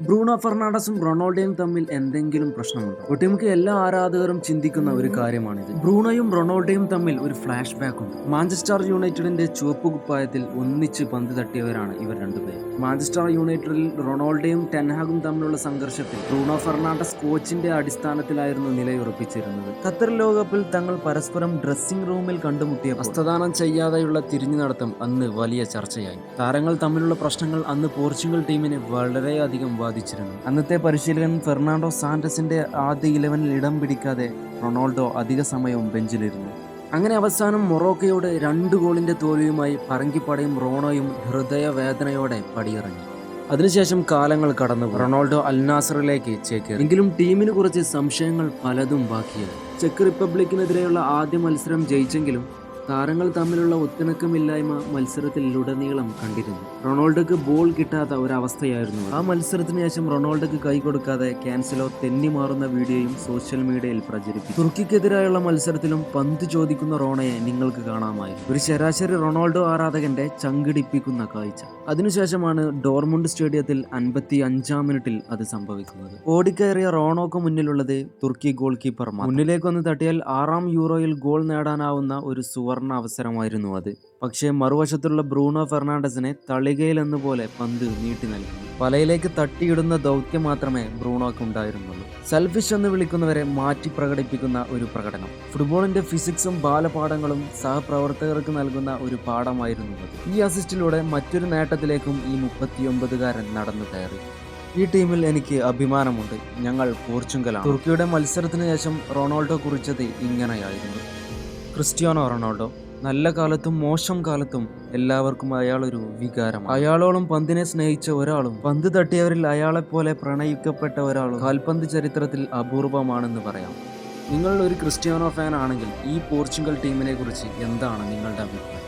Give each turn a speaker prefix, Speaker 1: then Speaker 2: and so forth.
Speaker 1: Bruno ഫെർണാണ്ടസും റൊണാൾഡോയും തമ്മിൽ എന്തെങ്കിലും പ്രശ്നമുണ്ടോ? ഒട്ടുമിക്ക എല്ലാ ആരാധകരും ചിന്തിക്കുന്ന ഒരു കാര്യമാണിത്. ബ്രൂണോയും റൊണാൾഡോയും തമ്മിൽ ഒരു ഫ്ലാഷ് ബാക്ക് ഉണ്ട്. മാഞ്ചസ്റ്റർ യുണൈറ്റഡിന്റെ ചുവപ്പ് കുപ്പായത്തിൽ ഒന്നിച്ച് പന്ത് തട്ടിയവരാണ് ഇവർ രണ്ടുപേരും. മാഞ്ചസ്റ്റർ യുണൈറ്റഡിൽ റൊണാൾഡോയും ടെൻഹാഗും തമ്മിലുള്ള സംഘർഷത്തിൽ ബ്രൂണോ ഫെർണാണ്ടസ് കോച്ചിന്റെ അടിസ്ഥാനത്തിലായിരുന്നു നിലയുറപ്പിച്ചിരുന്നത്. ഖത്തർ ലോകകപ്പിൽ തങ്ങൾ പരസ്പരം ഡ്രസ്സിംഗ് റൂമിൽ കണ്ടുമുട്ടിയ ഹസ്തദാനം ചെയ്യാതെയുള്ള തിരിഞ്ഞു നടത്തം അന്ന് വലിയ ചർച്ചയായി. താരങ്ങൾ തമ്മിലുള്ള പ്രശ്നങ്ങൾ അന്ന് പോർച്ചുഗൽ ടീമിനെ വളരെയധികം ബാധിച്ചിരുന്നു. അന്നത്തെ പരിശീലകൻ ഫെർണാണ്ടോ സാന്റസിന്റെ ആദ്യ 11-ൽ ഇടം പിടിക്കാതെ റൊണാൾഡോ അധിക സമയവും ബെഞ്ചിലിരുന്നു. അങ്ങനെ അവസാനം മൊറോക്കയോട് 2 ഗോളിന്റെ തോൽവിയുമായി പറങ്കിപ്പടയും റോണോയും ഹൃദയവേദനയോടെ പടിയിറങ്ങി. അതിനുശേഷം കാലങ്ങൾ കടന്നു. റൊണാൾഡോ അൽ നാസറിലേക്ക് ചേക്കേറി. എങ്കിലും ടീമിന് കുറച്ച് സംശയങ്ങൾ പലതും ബാക്കിയായി. ചെക്ക് റിപ്പബ്ലിക്കിനെതിരെയുള്ള ആദ്യ മത്സരം ജയിച്ചെങ്കിലും താരങ്ങൾ തമ്മിലുള്ള ഒത്തിണക്കമില്ലായ്മ മത്സരത്തിലുടനീളം കണ്ടിരുന്നു. റൊണാൾഡോക്ക് ബോൾ കിട്ടാത്ത ഒരവസ്ഥയായിരുന്നു. ആ മത്സരത്തിന് ശേഷം റൊണാൾഡോക്ക് കൈ കൊടുക്കാതെ ക്യാൻസലോ തെന്നി മാറുന്ന വീഡിയോയും സോഷ്യൽ മീഡിയയിൽ പ്രചരിപ്പിച്ചു. തുർക്കിക്കെതിരായുള്ള മത്സരത്തിലും പന്ത് ചോദിക്കുന്ന റോണയെ നിങ്ങൾക്ക് കാണാമായിരുന്നു. ഒരു ശരാശരി റൊണാൾഡോ ആരാധകന്റെ ചങ്കിടിപ്പിക്കുന്ന കാഴ്ച. അതിനുശേഷമാണ് ഡോർമുണ്ട് സ്റ്റേഡിയത്തിൽ 55-ാം മിനിറ്റിൽ അത് സംഭവിക്കുന്നത്. ഓടിക്കയറിയ റോണോക്ക് മുന്നിലുള്ളത് തുർക്കി ഗോൾ കീപ്പർ. മുന്നിലേക്കൊന്ന് തട്ടിയാൽ 6-ാം യൂറോയിൽ ഗോൾ നേടാനാവുന്ന ഒരു സുവർണ അവസരമായിരുന്നു അത്. പക്ഷേ മറുവശത്തുള്ള ബ്രൂണോ ഫെർണാണ്ടസിനെ തളികയിലെന്നപോലെ പന്ത് നീട്ടി നൽകി. വലയിലേക്ക് തട്ടിയിടുന്ന ദൗത്യം മാത്രമേ ബ്രൂണോക്ക് ഉണ്ടായിരുന്നുള്ളൂ. സെൽഫിഷ് എന്ന് വിളിക്കുന്നവരെ മാറ്റി പ്രകടിപ്പിക്കുന്ന ഒരു പ്രകടനം. ഫുട്ബോളിന്റെ ഫിസിക്സും ബാലപാഠങ്ങളും സഹപ്രവർത്തകർക്ക് നൽകുന്ന ഒരു പാഠമായിരുന്നു അത്. ഈ അസിസ്റ്റിലൂടെ മറ്റൊരു നേട്ടത്തിലേക്കും ഈ 39-കാരൻ നടന്നു കയറി. ഈ ടീമിൽ എനിക്ക് അഭിമാനമുണ്ട്. ഞങ്ങൾ പോർച്ചുഗലാണ്. തുർക്കിയുടെ മത്സരത്തിന് ശേഷം റൊണാൾഡോ കുറിച്ചത് ഇങ്ങനെയായിരുന്നു: ക്രിസ്ത്യാനോ റൊണാൾഡോ നല്ല കാലത്തും മോശം കാലത്തും എല്ലാവർക്കും അയാളൊരു വികാരമാണ്. അയാളോളം പന്തിനെ സ്നേഹിച്ച ഒരാളും പന്ത് തട്ടിയവരിൽ അയാളെപ്പോലെ പ്രണയിക്കപ്പെട്ട ഒരാളും കാൽപന്ത് ചരിത്രത്തിൽ അപൂർവമാണെന്ന് പറയാം. നിങ്ങൾ ഒരു ക്രിസ്ത്യാനോ ഫാൻ ആണെങ്കിൽ ഈ പോർച്ചുഗൽ ടീമിനെ കുറിച്ച് എന്താണ് നിങ്ങളുടെ അഭിപ്രായം?